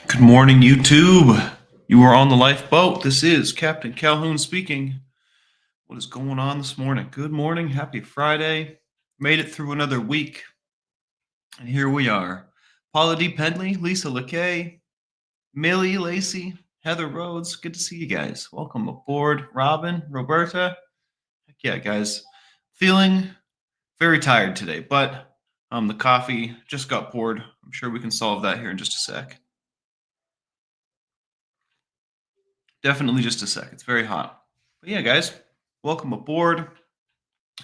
Good morning, YouTube. You are on the lifeboat. This is Captain Calhoun speaking. What is going on this morning? Good morning. Happy Friday. Made it through another week. And here we are. Paula D. Penley, Lisa LeKay, Millie Lacey, Heather Rhodes. Good to see you guys. Welcome aboard. Robin, Roberta. Heck yeah, guys. Feeling very tired today, but the coffee just got poured. I'm sure we can solve that here in just a sec. Definitely just a sec. It's very hot. But yeah, guys, welcome aboard.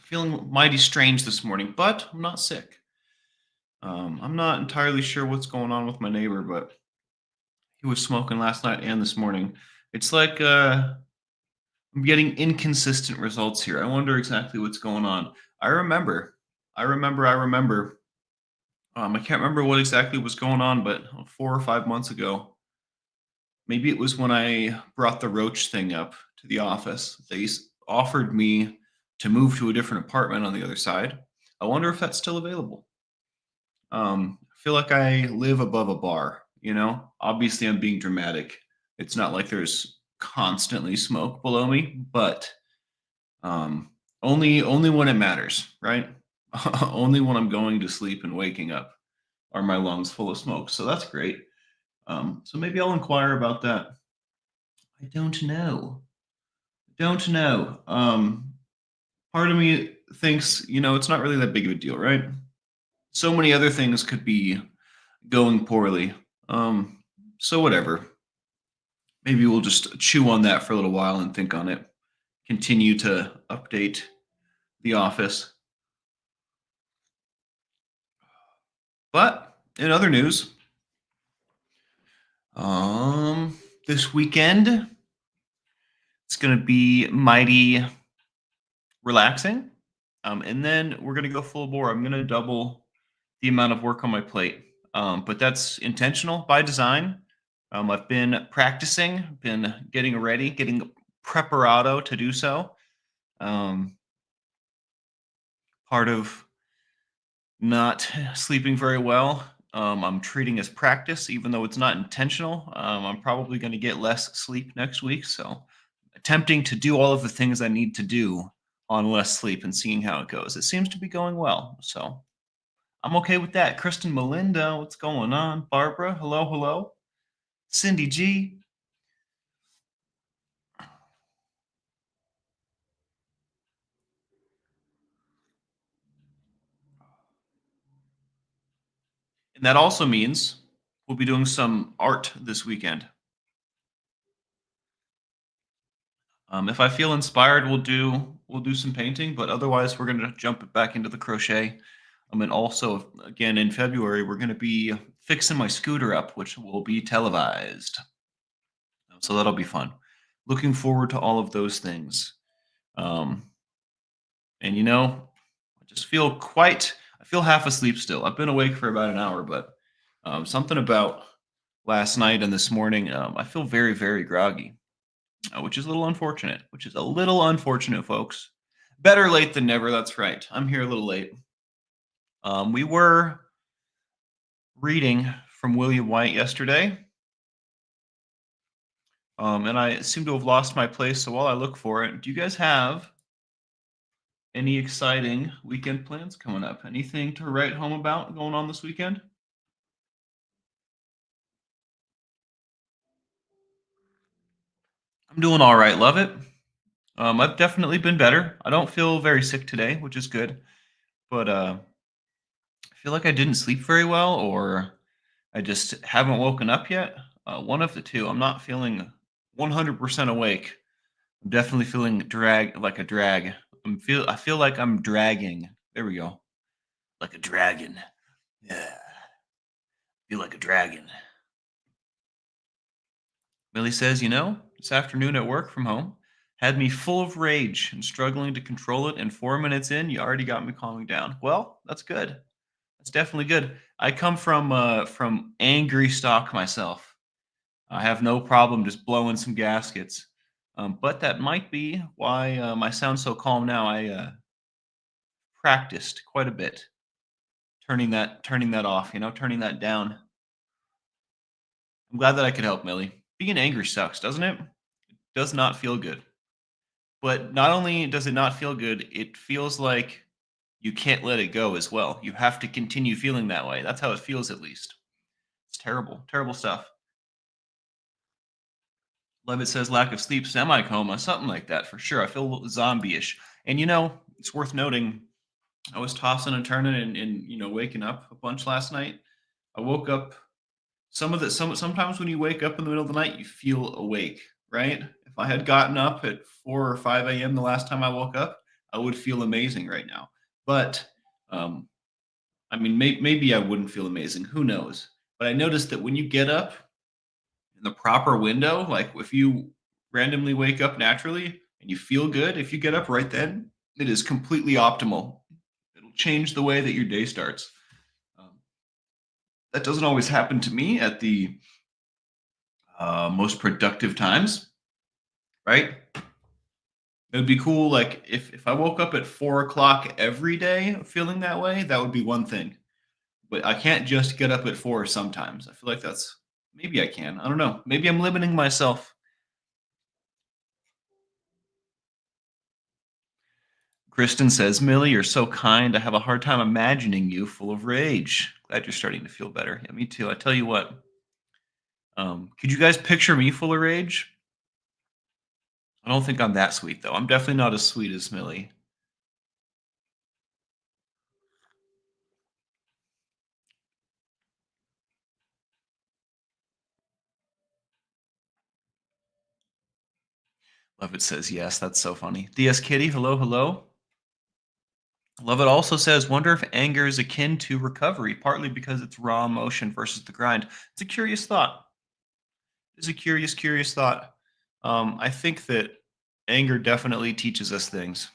Feeling mighty strange this morning, but I'm not sick. I'm not entirely sure what's going on with my neighbor, but he was smoking last night and this morning. It's like I'm getting inconsistent results here. I wonder exactly what's going on. I remember. I can't remember what exactly was going on, but 4 or 5 months ago, maybe it was when I brought the roach thing up to the office. They offered me to move to a different apartment on the other side. I wonder if that's still available. I feel like I live above a bar, you know? Obviously, I'm being dramatic. It's not like there's constantly smoke below me, but um, only when it matters, right? Only when I'm going to sleep and waking up are my lungs full of smoke. So that's great. So maybe I'll inquire about that. I don't know. Don't know. Part of me thinks, it's not really that big of a deal, right? So many other things could be going poorly. So whatever. Maybe we'll just chew on that for a little while and think on it. Continue to update the office. But in other news, this weekend it's gonna be mighty relaxing. And then we're gonna go full bore. I'm gonna double the amount of work on my plate. But that's intentional by design. I've been practicing, been getting ready, getting preparado to do so. Um, Part of not sleeping very well, I'm treating as practice, even though it's not intentional. I'm probably going to get less sleep next week. So, attempting to do all of the things I need to do on less sleep and seeing how it goes. It seems to be going well. So, I'm okay with that. Kristen Melinda, what's going on? Barbara, hello, hello. Cindy G. And that also means we'll be doing some art this weekend. If I feel inspired, we'll do some painting, but otherwise we're gonna jump back into the crochet. And also again in February we're gonna be fixing my scooter up, which will be televised. So that'll be fun. Looking forward to all of those things. Um, and I feel half asleep still. I've been awake for about an hour, but something about last night and this morning, I feel very, very groggy, which is a little unfortunate. Folks. Better late than never. That's right. I'm here a little late. We were reading from William White yesterday, and I seem to have lost my place. So while I look for it, do you guys have any exciting weekend plans coming up? Anything to write home about going on this weekend? I'm doing all right. Love it. I've definitely been better. I don't feel very sick today, which is good. But I feel like I didn't sleep very well, or I just haven't woken up yet. One of the two. I'm not feeling 100% awake. I'm definitely feeling like a drag. I feel like I'm dragging. There we go. Like a dragon. Yeah. Feel like a dragon. Millie says, this afternoon at work from home had me full of rage and struggling to control it. And 4 minutes in, you already got me calming down. Well, that's good. That's definitely good. I come from angry stock myself. I have no problem just blowing some gaskets. But that might be why I sound so calm now. I practiced quite a bit, turning that off. Turning that down. I'm glad that I could help, Millie. Being angry sucks, doesn't it? Does not feel good. But not only does it not feel good, it feels like you can't let it go as well. You have to continue feeling that way. That's how it feels, at least. It's terrible, terrible stuff. Levitt says lack of sleep, semi coma, something like that for sure. I feel zombie ish. And it's worth noting, I was tossing and turning and waking up a bunch last night. I woke up sometimes when you wake up in the middle of the night, you feel awake, right? If I had gotten up at 4 or 5 a.m. the last time I woke up, I would feel amazing right now. But um, I mean, maybe I wouldn't feel amazing. Who knows? But I noticed that when you get up in the proper window, like if you randomly wake up naturally and you feel good, if you get up right then, it is completely optimal. It'll change the way that your day starts. Um, that doesn't always happen to me at the most productive times, right? It would be cool, like if I woke up at 4 o'clock every day feeling that way, that would be one thing. But I can't just get up at 4 sometimes. I feel like that's maybe I can. I don't know. Maybe I'm limiting myself. Kristen says, Millie, you're so kind. I have a hard time imagining you full of rage. Glad you're starting to feel better. Yeah, me too. I tell you what. Could you guys picture me full of rage? I don't think I'm that sweet though. I'm definitely not as sweet as Millie. Love it says yes. That's so funny. DS Kitty, hello, hello. Love it also says, wonder if anger is akin to recovery, partly because it's raw emotion versus the grind. It's a curious thought. It's a curious, curious thought. I think that anger definitely teaches us things.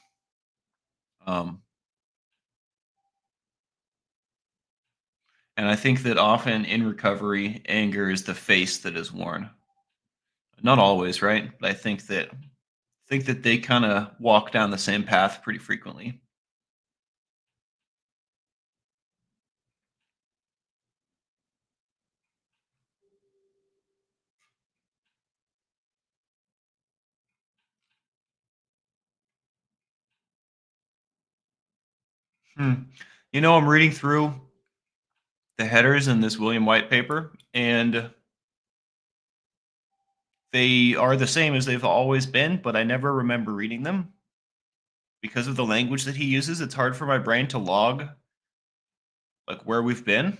Um, and I think that often in recovery, anger is the face that is worn. Not always, right? But I think that they kind of walk down the same path pretty frequently. Hmm. I'm reading through the headers in this William White paper, and they are the same as they've always been, but I never remember reading them because of the language that he uses. It's hard for my brain to log like where we've been.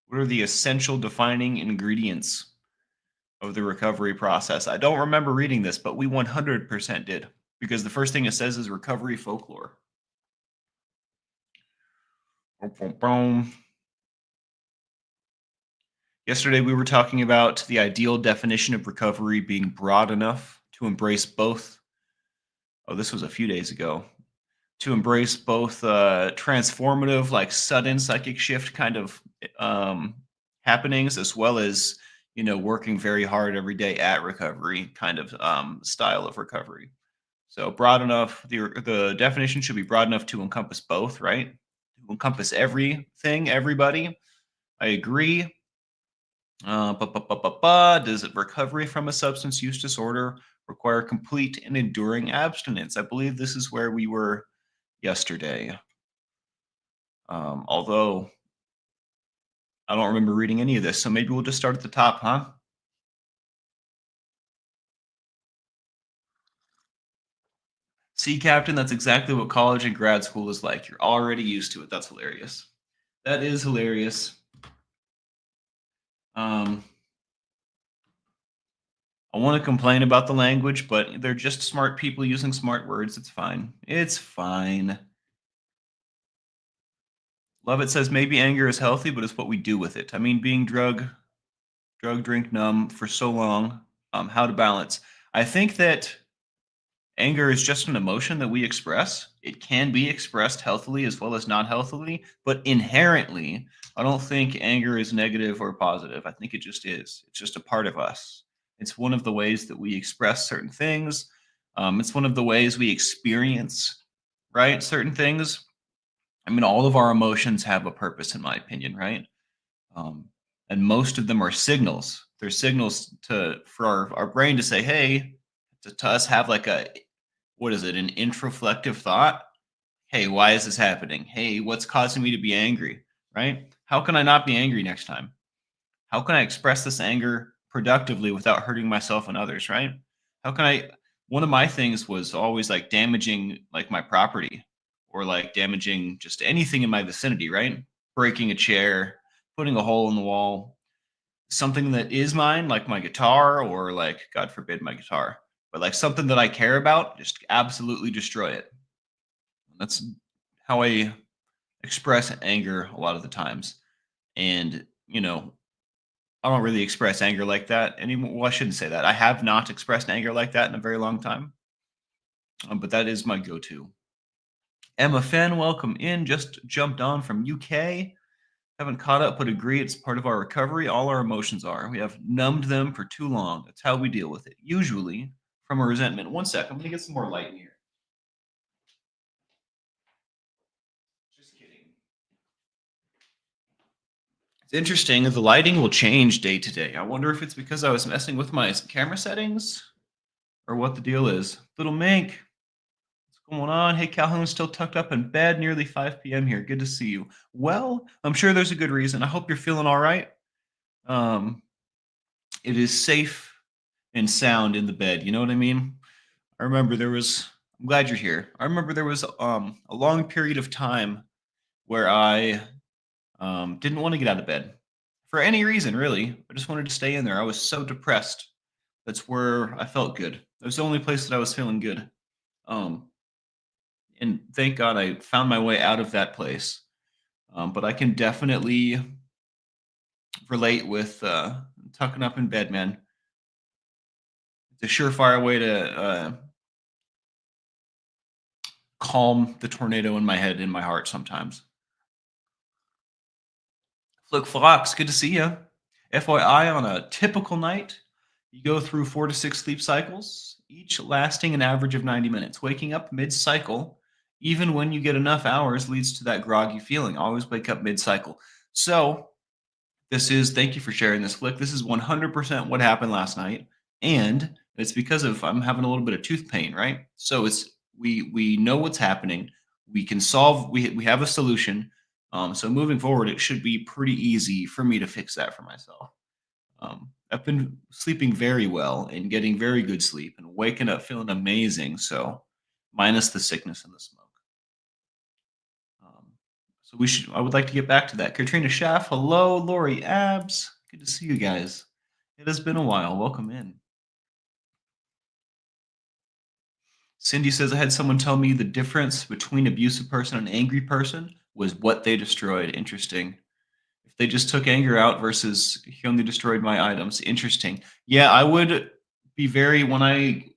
What are the essential defining ingredients of the recovery process? I don't remember reading this, but we 100% did because the first thing it says is recovery folklore. Boom, boom, boom. Yesterday, we were talking about the ideal definition of recovery being broad enough to embrace both. Oh, this was a few days ago. To embrace both transformative, like sudden psychic shift kind of happenings, as well as working very hard every day at recovery kind of style of recovery. So broad enough. The definition should be broad enough to encompass both, right? To encompass everything, everybody. I agree. Does it recovery from a substance use disorder require complete and enduring abstinence? I believe this is where we were yesterday. Although I don't remember reading any of this, so maybe we'll just start at the top, huh? See, Captain, that's exactly what college and grad school is like. You're already used to it. That's hilarious. That is hilarious. Um, I want to complain about the language, but they're just smart people using smart words. It's fine. It's fine. Love it says maybe anger is healthy, but it's what we do with it. I mean, being drink, numb for so long. How to balance? I think that anger is just an emotion that we express. It can be expressed healthily as well as not healthily, but inherently, I don't think anger is negative or positive. I think it just is. It's just a part of us. It's one of the ways that we express certain things. It's one of the ways we experience, right, certain things. I mean, all of our emotions have a purpose, in my opinion, right? Um, and most of them are signals. They're signals for our brain to say, hey, to us have like a what is it, an introflective thought? Hey, why is this happening? Hey, what's causing me to be angry? Right? How can I not be angry next time? How can I express this anger productively without hurting myself and others? Right? How can I? One of my things was always like damaging like my property or like damaging just anything in my vicinity, right? Breaking a chair, putting a hole in the wall, something that is mine, like my guitar, or like, God forbid, my guitar, but like something that I care about, just absolutely destroy it. That's how I express anger a lot of the times. And, I don't really express anger like that anymore. Well, I shouldn't say that. I have not expressed anger like that in a very long time, but that is my go to. Emma Fenn, welcome in. Just jumped on from UK. Haven't caught up, but agree it's part of our recovery. All our emotions are. We have numbed them for too long. That's how we deal with it. Usually from a resentment. One sec. I'm going to get some more light in here. Just kidding. It's interesting. The lighting will change day to day. I wonder if it's because I was messing with my camera settings or what the deal is. Little Mink, what's going on? Hey, Calhoun, still tucked up in bed, nearly 5 p.m. here. Good to see you. Well, I'm sure there's a good reason. I hope you're feeling all right. Um, it is safe and sound in the bed. You know what I mean? I remember there was. I'm glad you're here. I remember there was a long period of time where I didn't want to get out of bed for any reason, really. I just wanted to stay in there. I was so depressed. That's where I felt good. It was the only place that I was feeling good. Um, and thank God I found my way out of that place. But I can definitely relate with tucking up in bed, man. It's a surefire way to calm the tornado in my head, in my heart sometimes. Look, Fox, good to see you. FYI, on a typical night, you go through 4 to 6 sleep cycles, each lasting an average of 90 minutes. Waking up mid cycle, even when you get enough hours, leads to that groggy feeling. Always wake up mid cycle. So, thank you for sharing this, Flick. This is 100% what happened last night. And it's because of I'm having a little bit of tooth pain, right? So we know what's happening. We can solve, we have a solution. So moving forward, it should be pretty easy for me to fix that for myself. I've been sleeping very well and getting very good sleep and waking up feeling amazing. So minus the sickness and the smoke. Um, so I would like to get back to that. Katrina Schaff, hello. Lori Abs, good to see you guys. It has been a while. Welcome in. Cindy says, I had someone tell me the difference between abusive person and angry person was what they destroyed. Interesting. If they just took anger out versus he only destroyed my items. Interesting. Yeah, I would be very when I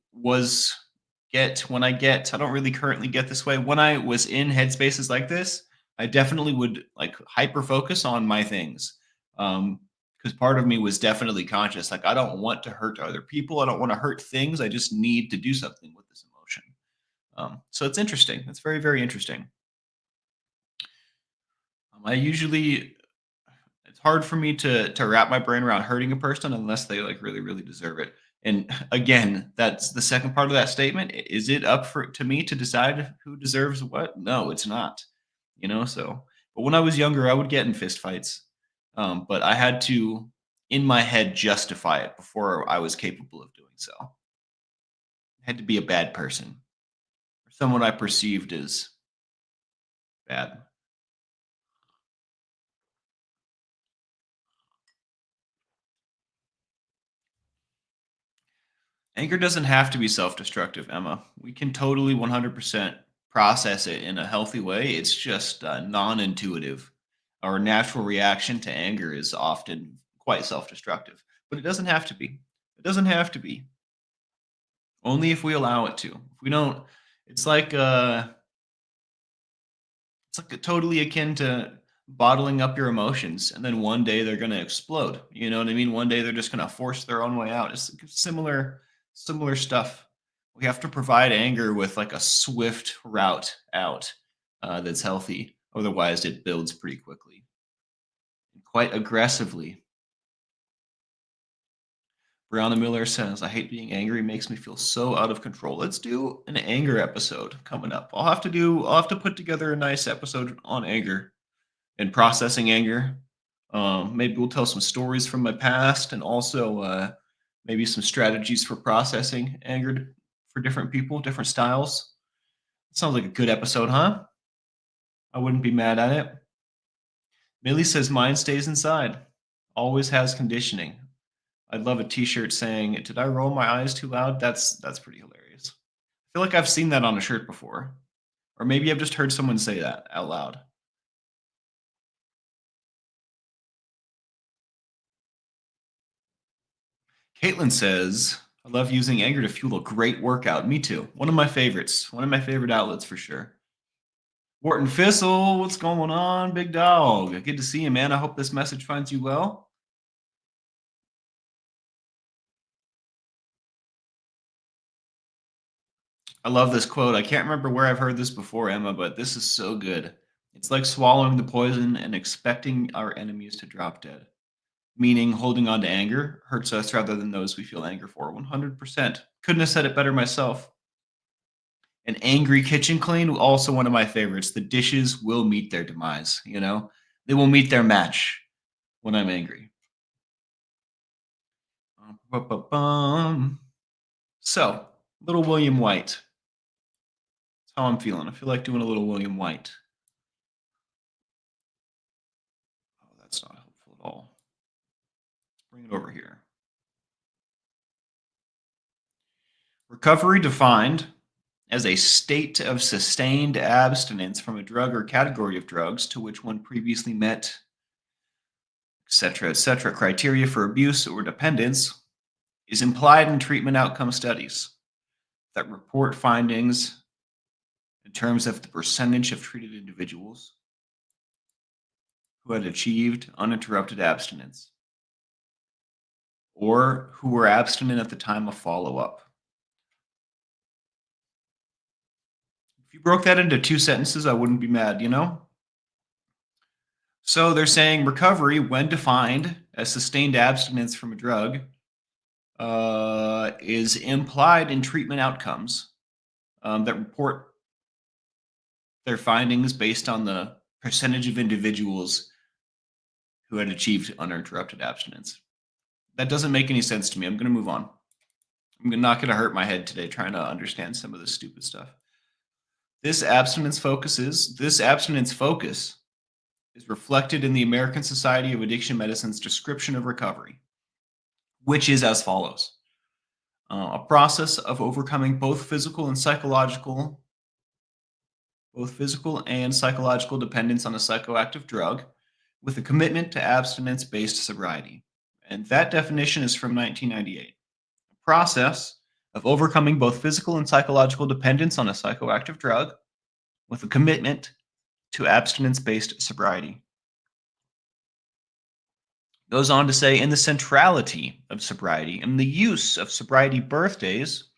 get I don't really currently get this way. When I was in headspaces like this, I definitely would like hyper focus on my things. Because part of me was definitely conscious. Like I don't want to hurt other people. I don't want to hurt things. I just need to do something with this emotion. So it's interesting. It's very, very interesting. I usually it's hard for me to wrap my brain around hurting a person unless they like really really deserve it. And again, that's the second part of that statement. Is it up for to me to decide who deserves what? No, it's not. So but when I was younger, I would get in fist fights. But I had to in my head justify it before I was capable of doing so. I had to be a bad person or someone I perceived as bad. Anger doesn't have to be self-destructive, Emma. We can totally 100% process it in a healthy way. It's just non-intuitive. Our natural reaction to anger is often quite self-destructive, but it doesn't have to be. It doesn't have to be. Only if we allow it to. If we don't, it's like uh, it's like totally akin to bottling up your emotions, and then one day they're gonna explode. You know what I mean? One day they're just gonna force their own way out. It's similar stuff. We have to provide anger with like a swift route out that's healthy. Otherwise, it builds pretty quickly. quite aggressively. Brianna Miller says, I hate being angry, makes me feel so out of control. Let's do an anger episode coming up. I'll have to put together a nice episode on anger and processing anger. Maybe we'll tell some stories from my past and also maybe some strategies for processing anger for different people, different styles. Sounds like a good episode, huh? I wouldn't be mad at it. Millie says mine stays inside. Always has conditioning. I'd love a t-shirt saying, "Did I roll my eyes too loud?" That's pretty hilarious. I feel like I've seen that on a shirt before. Or maybe I've just heard someone say that out loud. Caitlin says, I love using anger to fuel a great workout. Me too. One of my favorites. One of my favorite outlets for sure. Wharton Fissel, what's going on, big dog? Good to see you, man. I hope this message finds you well. I love this quote. I can't remember where I've heard this before, Emma, but this is so good. It's like swallowing the poison and expecting our enemies to drop dead. Meaning holding on to anger hurts us rather than those we feel anger for. 100%. Couldn't have said it better myself. An angry kitchen clean, also one of my favorites. The dishes will meet their demise, you know? They will meet their match when I'm angry. So, little William White. That's how I'm feeling. I feel like doing a little William White. Oh, that's not helpful at all. Let's bring it over here. Recovery defined as a state of sustained abstinence from a drug or category of drugs to which one previously met, etc., criteria for abuse or dependence is implied in treatment outcome studies that report findings in terms of the percentage of treated individuals who had achieved uninterrupted abstinence or who were abstinent at the time of follow-up. If you broke that into two sentences, I wouldn't be mad, you know? So they're saying recovery, when defined as sustained abstinence from a drug, is implied in treatment outcomes that report their findings based on the percentage of individuals who had achieved uninterrupted abstinence. That doesn't make any sense to me. I'm going to move on. I'm not going to hurt my head today trying to understand some of this stupid stuff. This abstinence focus is reflected in the American Society of Addiction Medicine's description of recovery, which is as follows. A process of overcoming both physical and psychological dependence on a psychoactive drug with a commitment to abstinence-based sobriety. And that definition is from 1998. A process of overcoming both physical and psychological dependence on a psychoactive drug with a commitment to abstinence-based sobriety. Goes on to say, in the centrality of sobriety and the use of sobriety birthdays,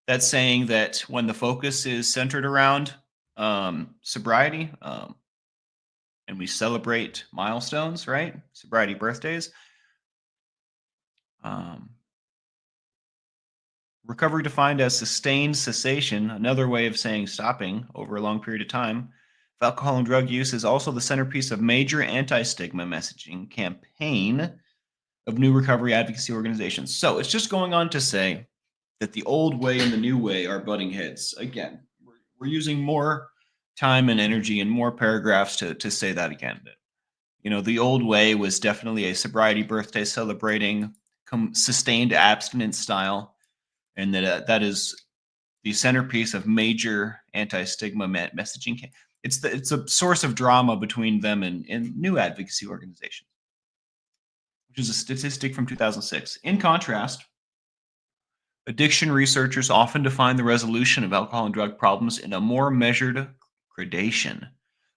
that's saying that when the focus is centered around sobriety, and we celebrate milestones, right? Sobriety birthdays. Recovery defined as sustained cessation, another way of saying stopping over a long period of time, of alcohol and drug use is also the centerpiece of major anti-stigma messaging campaign of new recovery advocacy organizations. So it's just going on to say that the old way and the new way are butting heads. Again, we're using more time and energy and more paragraphs to say that again. You know, the old way was definitely a sobriety birthday celebrating sustained abstinence style, and that is the centerpiece of major anti-stigma messaging. It's a source of drama between them and new advocacy organizations, which is a statistic from 2006. In contrast, addiction researchers often define the resolution of alcohol and drug problems in a more measured gradation,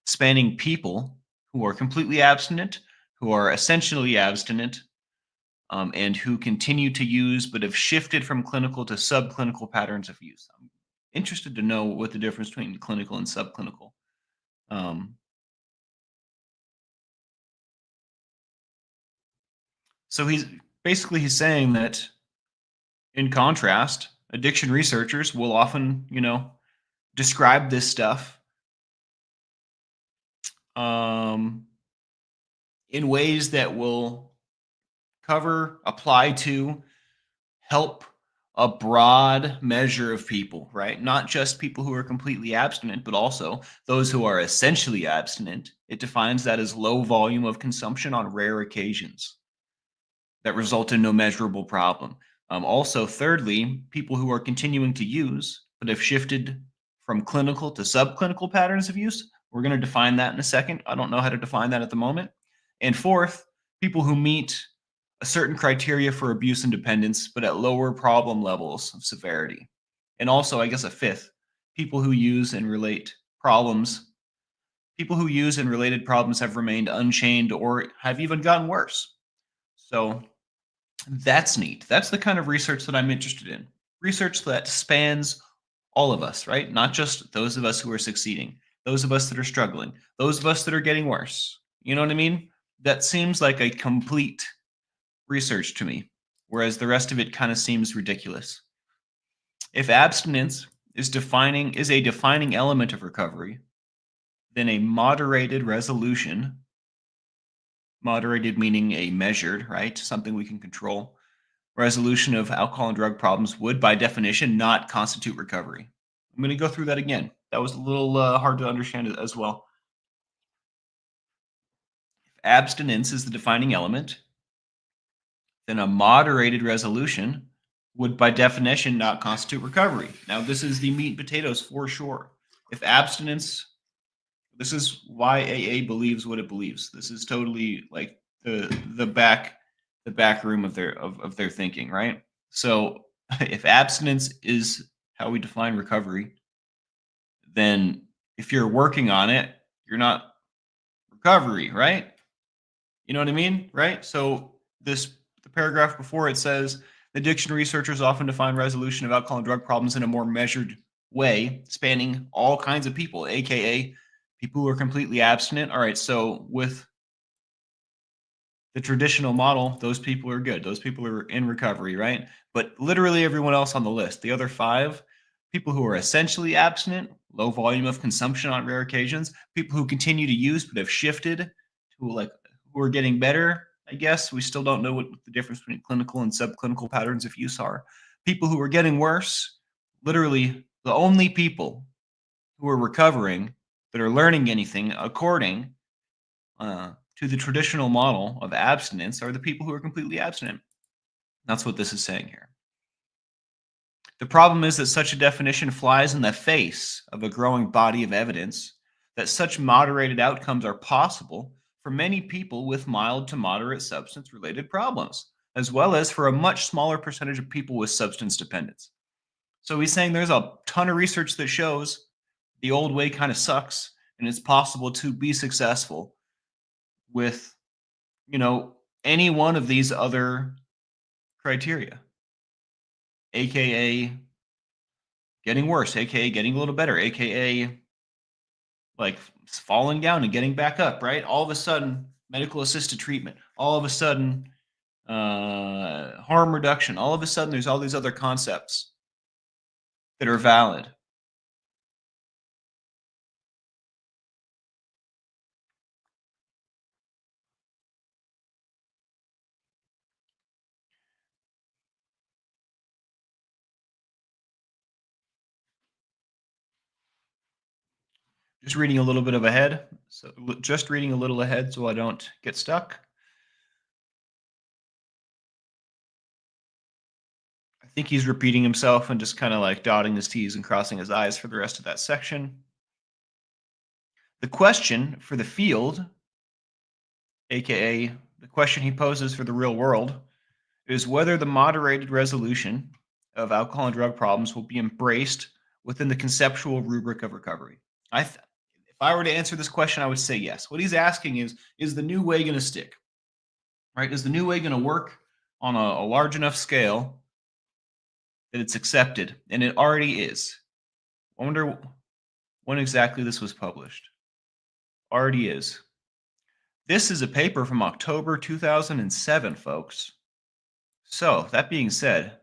spanning people who are completely abstinent, who are essentially abstinent, and who continue to use but have shifted from clinical to subclinical patterns of use. I'm interested to know what the difference between clinical and subclinical So he's saying that in contrast, addiction researchers will often, describe this stuff um, in ways that will apply to, help a broad measure of people, right? Not just people who are completely abstinent, but also those who are essentially abstinent. It defines that as low volume of consumption on rare occasions that result in no measurable problem. Also, thirdly, people who are continuing to use but have shifted from clinical to subclinical patterns of use. We're going to define that in a second. I don't know how to define that at the moment. And fourth, people who meet a certain criteria for abuse and dependence, but at lower problem levels of severity. And also, I guess, a fifth, people who use and relate problems. People who use and related problems have remained unchanged or have even gotten worse. So that's neat. That's the kind of research that I'm interested in. Research that spans all of us, right? Not just those of us who are succeeding, those of us that are struggling, those of us that are getting worse. You know what I mean? That seems like a complete research to me, whereas the rest of it kind of seems ridiculous. If abstinence is a defining element of recovery, then a moderated resolution, moderated meaning a measured, right? Something we can control, resolution of alcohol and drug problems would, by definition, not constitute recovery. I'm going to go through that again. That was a little hard to understand as well. If abstinence is the defining element, then a moderated resolution would, by definition, not constitute recovery. Now, this is the meat and potatoes for sure. If abstinence, this is why AA believes what it believes. This is totally like the back room of their thinking, right? So if abstinence is how we define recovery, then if you're working on it, you're not recovery, right? You know what I mean? Right? So the paragraph before it says addiction researchers often define resolution of alcohol and drug problems in a more measured way, spanning all kinds of people, aka people who are completely abstinent. All right, so with the traditional model, those people are good. Those people are in recovery, right? But literally everyone else on the list, the other five, people who are essentially abstinent, low volume of consumption on rare occasions, people who continue to use but have shifted to like who are getting better, I guess. We still don't know what the difference between clinical and subclinical patterns of use are. People who are getting worse, literally the only people who are recovering that are learning anything according to the traditional model of abstinence are the people who are completely abstinent. That's what this is saying here. The problem is that such a definition flies in the face of a growing body of evidence that such moderated outcomes are possible for many people with mild to moderate substance related problems, as well as for a much smaller percentage of people with substance dependence. So he's saying there's a ton of research that shows the old way kind of sucks and it's possible to be successful with, any one of these other criteria, aka getting worse, aka getting a little better, aka like falling down and getting back up, right? All of a sudden, medical assisted treatment, all of a sudden, harm reduction, all of a sudden, there's all these other concepts that are valid. Just reading a little bit of ahead. So just reading a little ahead so I don't get stuck. I think he's repeating himself and just kind of like dotting his T's and crossing his I's for the rest of that section. The question for the field, aka the question he poses for the real world, is whether the moderated resolution of alcohol and drug problems will be embraced within the conceptual rubric of recovery. If I were to answer this question, I would say yes. What he's asking is the new way going to stick? Right? Is the new way going to work on a large enough scale that it's accepted? And it already is. I wonder when exactly this was published. Already is. This is a paper from October 2007, folks. So, that being said,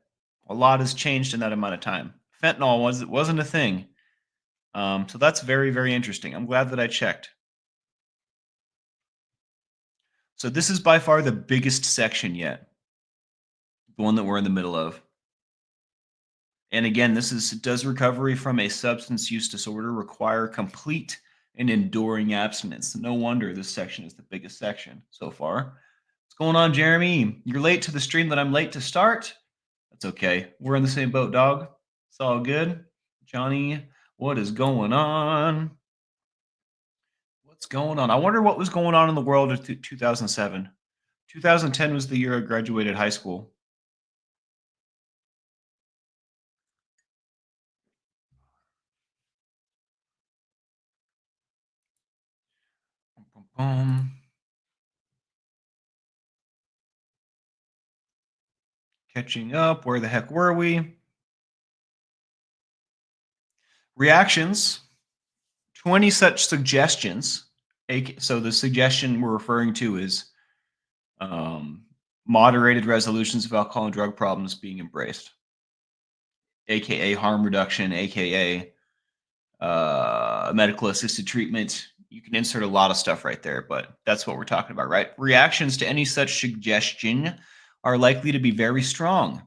a lot has changed in that amount of time. Fentanyl wasn't a thing. So that's very, very interesting. I'm glad that I checked. So this is by far the biggest section yet, the one that we're in the middle of. And again, does recovery from a substance use disorder require complete and enduring abstinence? No wonder this section is the biggest section so far. What's going on, Jeremy? You're late to the stream that I'm late to start. That's okay. We're in the same boat, dog. It's all good. Johnny, what is going on? What's going on? I wonder what was going on in the world of 2007. 2010 was the year I graduated high school. Catching up. Where the heck were we? Reactions. 20 such suggestions. So the suggestion we're referring to is moderated resolutions of alcohol and drug problems being embraced, aka harm reduction, aka medical assisted treatment. You can insert a lot of stuff right there, but that's what we're talking about, right? Reactions to any such suggestion are likely to be very strong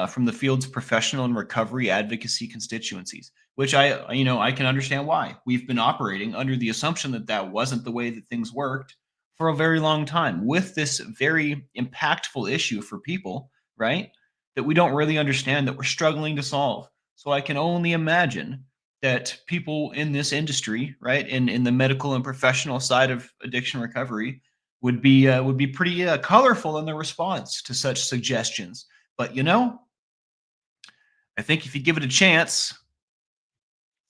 from the field's professional and recovery advocacy constituencies, which I can understand why. We've been operating under the assumption that that wasn't the way that things worked for a very long time with this very impactful issue for people, right? That we don't really understand, that we're struggling to solve. So I can only imagine that people in this industry, right, in the medical and professional side of addiction recovery, would be pretty colorful in their response to such suggestions. But I think if you give it a chance,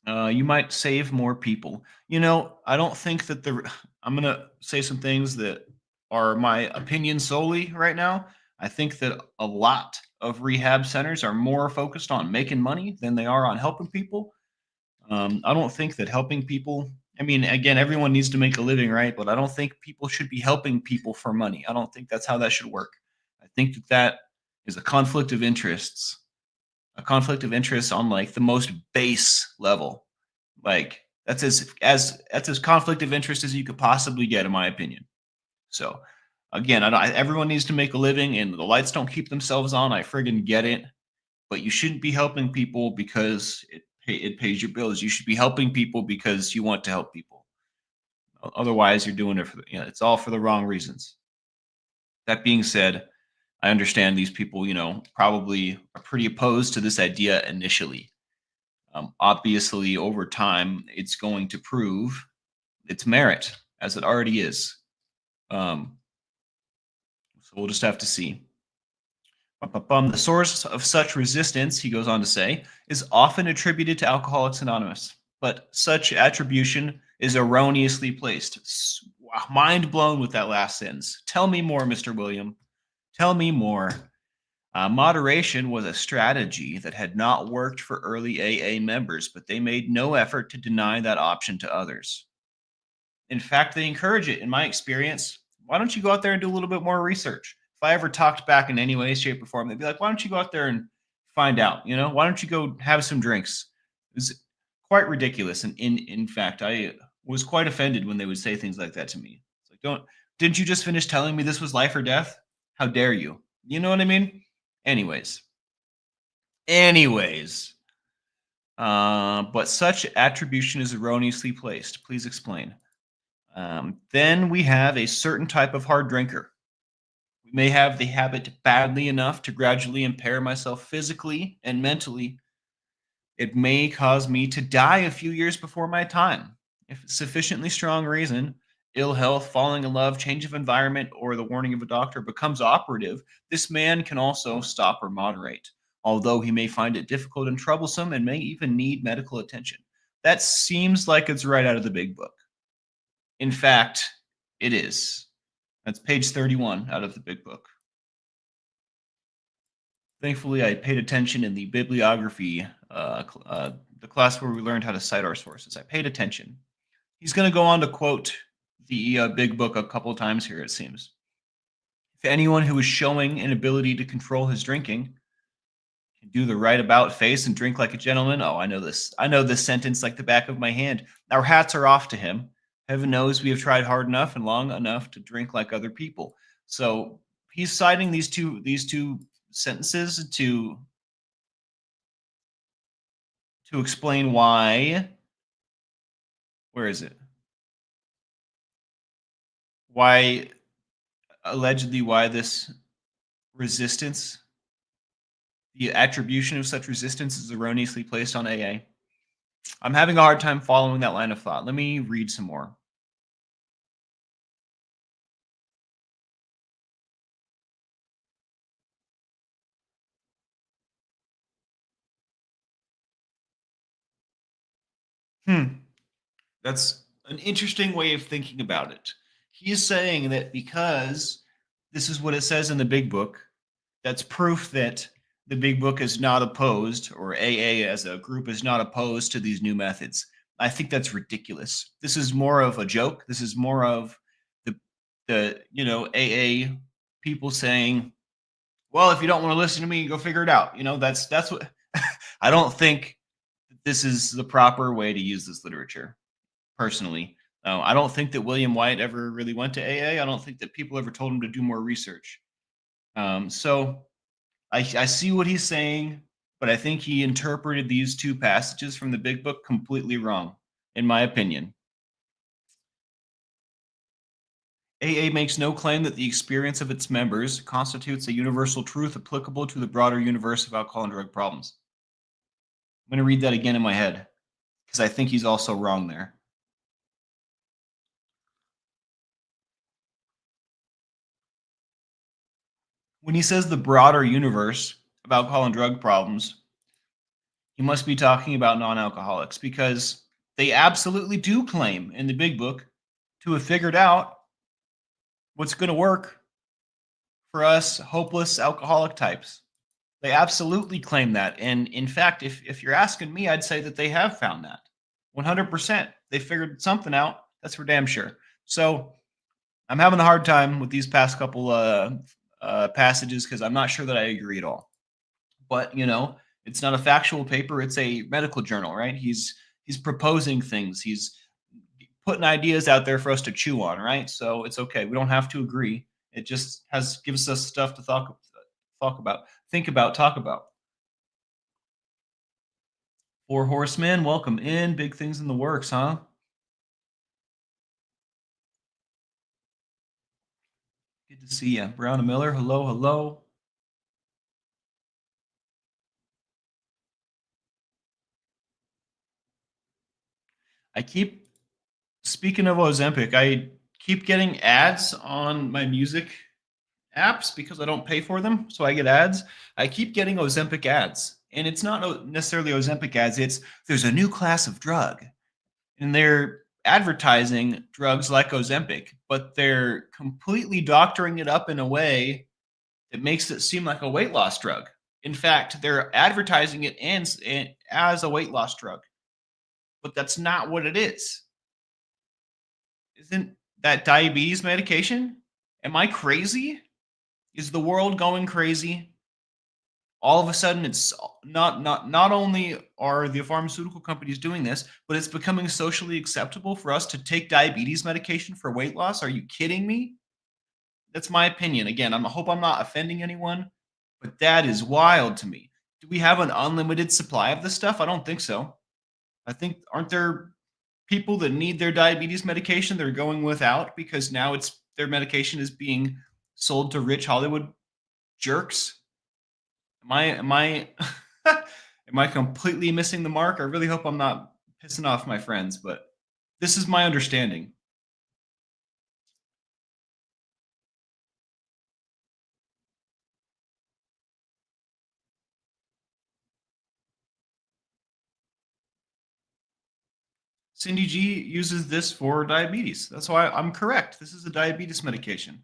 you might save more people. I don't think that I'm gonna say some things that are my opinion solely right now. I think that a lot of rehab centers are more focused on making money than they are on helping people. I don't think that helping people, I mean, again, everyone needs to make a living, right? But I don't think people should be helping people for money. I don't think that's how that should work. I think that that is a conflict of interest on like the most base level. Like that's as conflict of interest as you could possibly get, in my opinion. So again, everyone needs to make a living, and the lights don't keep themselves on. I friggin' get it, but you shouldn't be helping people because it pays your bills. You should be helping people because you want to help people. Otherwise, you're doing it it's all for the wrong reasons. That being said, I understand these people, probably are pretty opposed to this idea initially. Obviously, over time, it's going to prove its merit, as it already is. So we'll just have to see. The source of such resistance, he goes on to say, is often attributed to Alcoholics Anonymous, but such attribution is erroneously placed. Wow, mind blown with that last sentence. Tell me more, Mr. William. Tell me more. Moderation was a strategy that had not worked for early AA members, but they made no effort to deny that option to others. In fact, they encourage it. In my experience, why don't you go out there and do a little bit more research? If I ever talked back in any way, shape, or form, they'd be like, why don't you go out there and find out? Why don't you go have some drinks? It was quite ridiculous. And in fact, I was quite offended when they would say things like that to me. It's like, didn't you just finish telling me this was life or death? How dare you? You know what I mean? Anyways. But such attribution is erroneously placed. Please explain. Then we have a certain type of hard drinker. We may have the habit badly enough to gradually impair myself physically and mentally. It may cause me to die a few years before my time. If sufficiently strong reason, ill health, falling in love, change of environment, or the warning of a doctor becomes operative, this man can also stop or moderate, although he may find it difficult and troublesome and may even need medical attention. That seems like it's right out of the big book. In fact, it is. That's page 31 out of the big book. Thankfully, I paid attention in the bibliography, the class where we learned how to cite our sources. I paid attention. He's going to go on to quote the big book a couple times here, it seems. If anyone who is showing an ability to control his drinking can do the right about face and drink like a gentleman. Oh, I know this. I know this sentence like the back of my hand. Our hats are off to him. Heaven knows we have tried hard enough and long enough to drink like other people. So he's citing these two sentences to explain why. Where is it? Why allegedly why this resistance, the attribution of such resistance is erroneously placed on AA. I'm having a hard time following that line of thought. Let me read some more. Hmm. That's an interesting way of thinking about it. He is saying that because this is what it says in the big book, that's proof that the big book is not opposed, or AA as a group is not opposed to these new methods. I think that's ridiculous. This is more of a joke. This is more of the AA people saying, "Well, if you don't want to listen to me, go figure it out." That's what I don't think this is the proper way to use this literature. Personally, I don't think that William White ever really went to AA. I don't think that people ever told him to do more research. So I see what he's saying, but I think he interpreted these two passages from the big book completely wrong, in my opinion. AA makes no claim that the experience of its members constitutes a universal truth applicable to the broader universe of alcohol and drug problems. I'm going to read that again in my head because I think he's also wrong there. When he says the broader universe of alcohol and drug problems, he must be talking about non-alcoholics because they absolutely do claim in the big book to have figured out what's going to work for us hopeless alcoholic types. They absolutely claim that. And in fact, if you're asking me, I'd say that they have found that 100%. They figured something out. That's for damn sure. So I'm having a hard time with these past couple passages because I'm not sure that I agree at all. But it's not a factual paper; it's a medical journal, right? He's proposing things. He's putting ideas out there for us to chew on, right? So it's okay. We don't have to agree. It just gives us stuff to talk about, think about, talk about. Four Horsemen, welcome in. Big things in the works, huh? Good to see you. Brown and Miller, hello, hello. I keep speaking of Ozempic, I keep getting ads on my music apps because I don't pay for them, so I get ads. I keep getting Ozempic ads, and it's not necessarily Ozempic ads. It's there's a new class of drug, and they're advertising drugs like Ozempic, but they're completely doctoring it up in a way that makes it seem like a weight loss drug. In fact, they're advertising it as a weight loss drug, but that's not what it is. Isn't that diabetes medication? Am I crazy? Is the world going crazy? All of a sudden it's not only are the pharmaceutical companies doing this, but it's becoming socially acceptable for us to take diabetes medication for weight loss. Are you kidding me? That's my opinion. Again, I hope I'm not offending anyone, but that is wild to me. Do we have an unlimited supply of this stuff? I don't think so. I think aren't there people that need their diabetes medication they're going without because now it's their medication is being sold to rich Hollywood jerks? Am I am I completely missing the mark? I really hope I'm not pissing off my friends, but this is my understanding. Cindy G uses this for diabetes. That's why I'm correct. This is a diabetes medication.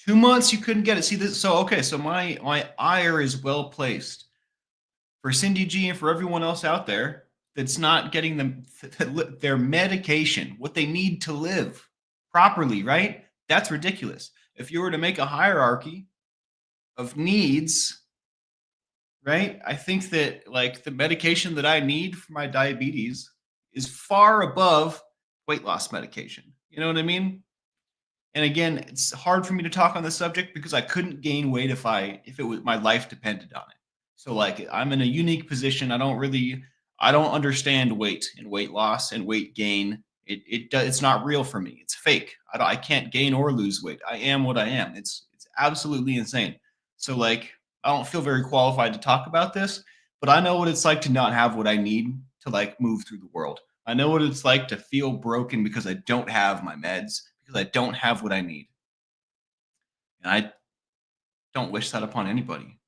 2 months you couldn't get it. See this? So okay, so my ire is well placed for Cindy G and for everyone else out there. that's not getting them their medication, what they need to live properly, right? That's ridiculous. If you were to make a hierarchy of needs, right? I think that like the medication that I need for my diabetes is far above weight loss medication. You know what I mean? And again, it's hard for me to talk on this subject because I couldn't gain weight if it was my life depended on it. So like I'm in a unique position. I don't understand weight and weight loss and weight gain. It's not real for me. It's fake. I can't gain or lose weight. I am what I am. It's absolutely insane. So like I don't feel very qualified to talk about this, but I know what it's like to not have what I need to like move through the world. I know what it's like to feel broken because I don't have my meds, because I don't have what I need. And I don't wish that upon anybody.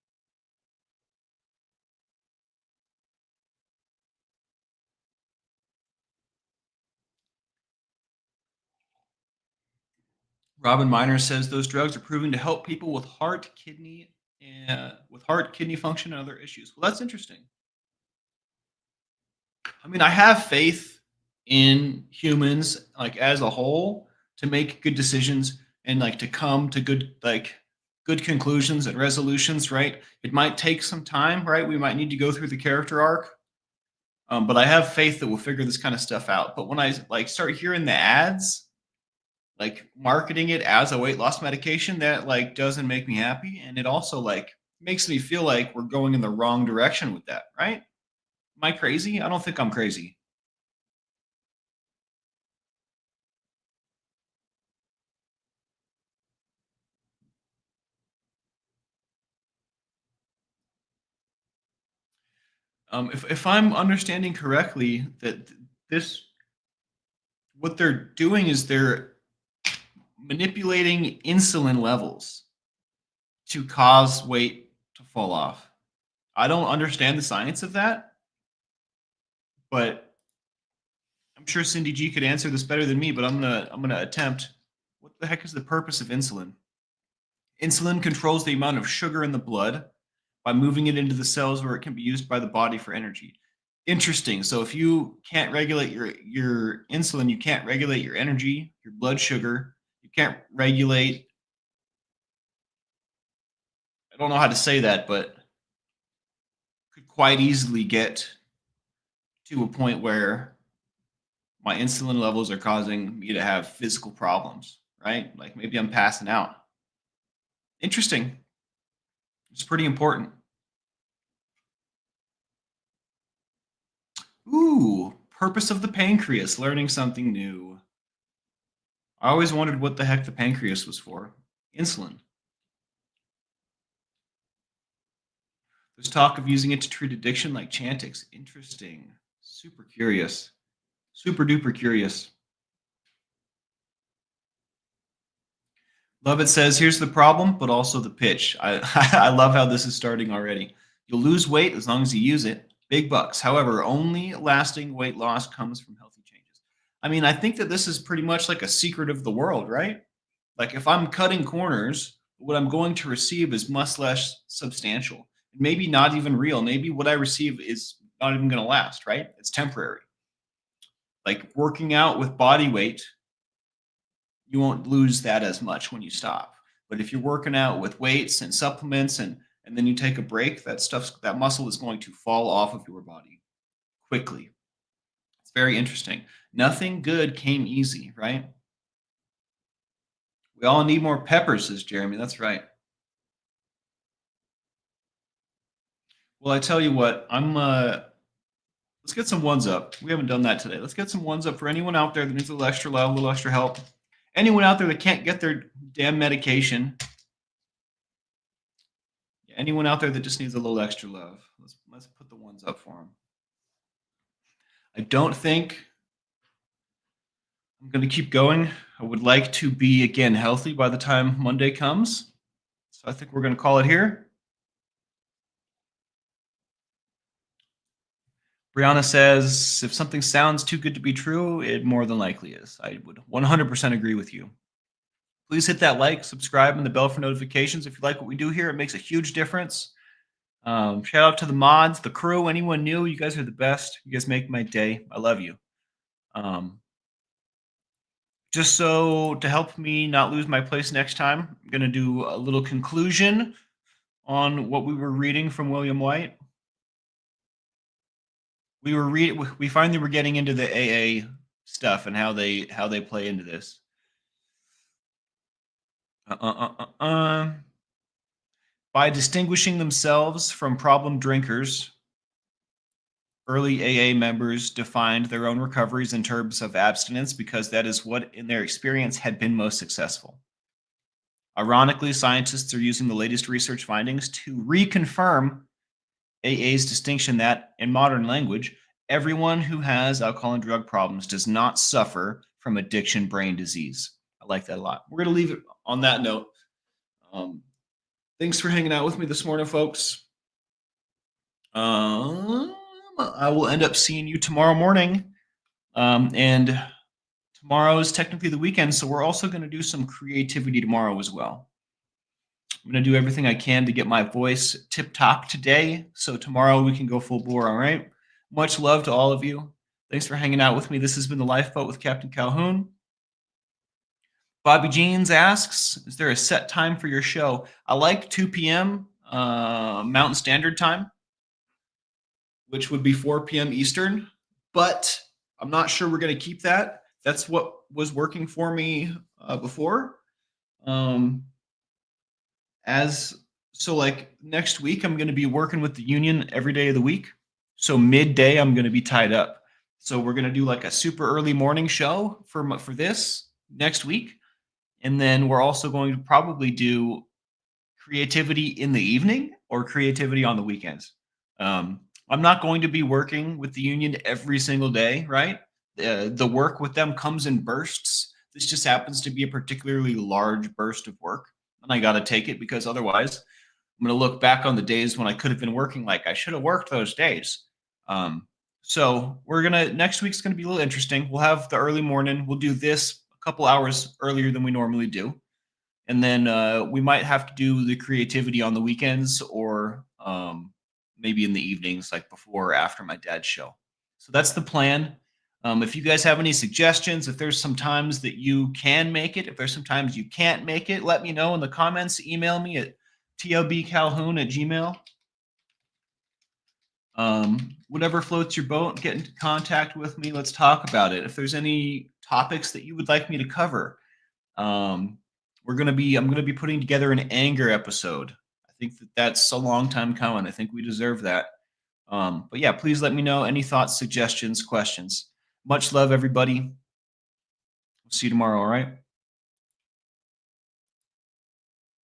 Robin Miner says those drugs are proven to help people with heart, kidney function, and other issues. Well, that's interesting. I mean, I have faith in humans, like as a whole, to make good decisions and like to come to good conclusions and resolutions. Right? It might take some time. Right? We might need to go through the character arc. But I have faith that we'll figure this kind of stuff out. But when I like start hearing the ads, like marketing it as a weight loss medication, that like doesn't make me happy, and it also like makes me feel like we're going in the wrong direction with that. Right? Am I crazy? I don't think I'm crazy. If I'm understanding correctly, that this what they're doing is they're manipulating insulin levels to cause weight to fall off. I don't understand the science of that, but I'm sure Cindy G could answer this better than me. But I'm gonna attempt. What the heck is the purpose of insulin? Insulin controls the amount of sugar in the blood by moving it into the cells where it can be used by the body for energy. Interesting. So if you can't regulate your insulin, you can't regulate your energy, your blood sugar. You can't regulate. I don't know how to say that, but could quite easily get to a point where my insulin levels are causing me to have physical problems, right? Like maybe I'm passing out. Interesting. It's pretty important. Ooh, purpose of the pancreas, learning something new. I always wondered what the heck the pancreas was for. Insulin. There's talk of using it to treat addiction like Chantix. Interesting. Super curious. Super duper curious. Love it says, here's the problem, but also the pitch. I love how this is starting already. You'll lose weight as long as you use it. Big bucks. However, only lasting weight loss comes from healthy changes. I mean, I think that this is pretty much like a secret of the world, right? Like if I'm cutting corners, what I'm going to receive is much less substantial. Maybe not even real. Maybe what I receive is not even going to last, right? It's temporary. Like working out with body weight, you won't lose that as much when you stop. But if you're working out with weights and supplements and then you take a break, that muscle is going to fall off of your body quickly. It's very interesting. Nothing good came easy, right? We all need more peppers, says Jeremy. That's right. Well, I tell you what, let's get some ones up. We haven't done that today. Let's get some ones up for anyone out there that needs a little extra love, a little extra help. Anyone out there that can't get their damn medication. Anyone out there that just needs a little extra love. Let's put the ones up for them. I don't think I'm going to keep going. I would like to be again healthy by the time Monday comes. So I think we're going to call it here. Brianna says, if something sounds too good to be true, it more than likely is. I would 100% agree with you. Please hit that like, subscribe, and the bell for notifications. If you like what we do here, it makes a huge difference. Shout out to the mods, the crew, anyone new. You guys are the best. You guys make my day. I love you. Um, just so to help me not lose my place next time, I'm going to do a little conclusion on what we were reading from William White. We finally were getting into the AA stuff and how they play into this. By distinguishing themselves from problem drinkers, early AA members defined their own recoveries in terms of abstinence because that is what, in their experience, had been most successful. Ironically, scientists are using the latest research findings to reconfirm AA's distinction that, in modern language, everyone who has alcohol and drug problems does not suffer from addiction brain disease. I like that a lot. We're going to leave it on that note. Thanks for hanging out with me this morning, folks. I will end up seeing you tomorrow morning. And tomorrow is technically the weekend, so we're also going to do some creativity tomorrow as well. I'm going to do everything I can to get my voice tip-top today, so tomorrow we can go full bore, all right? Much love to all of you. Thanks for hanging out with me. This has been The Lifeboat with Captain Calhoun. Bobby Jeans asks, is there a set time for your show? I like 2 p.m. Mountain Standard Time, which would be 4 p.m. Eastern, but I'm not sure we're going to keep that. That's what was working for me before. Like next week, I'm going to be working with the union every day of the week. So midday, I'm going to be tied up. So we're going to do like a super early morning show for this next week. And then we're also going to probably do creativity in the evening or creativity on the weekends. I'm not going to be working with the union every single day, right? The work with them comes in bursts. This just happens to be a particularly large burst of work. And I got to take it because otherwise I'm going to look back on the days when I could have been working like I should have worked those days. So next week's going to be a little interesting. We'll have the early morning. We'll do this a couple hours earlier than we normally do. And then we might have to do the creativity on the weekends or maybe in the evenings, like before or after my dad's show. So that's the plan. If you guys have any suggestions, if there's some times that you can make it, if there's some times you can't make it, let me know in the comments. Email me at tlbcalhoun@gmail. Whatever floats your boat, get into contact with me. Let's talk about it. If there's any topics that you would like me to cover, I'm going to be putting together an anger episode. I think that's a long time coming. I think we deserve that. But yeah, please let me know any thoughts, suggestions, questions. Much love, everybody. See you tomorrow, all right?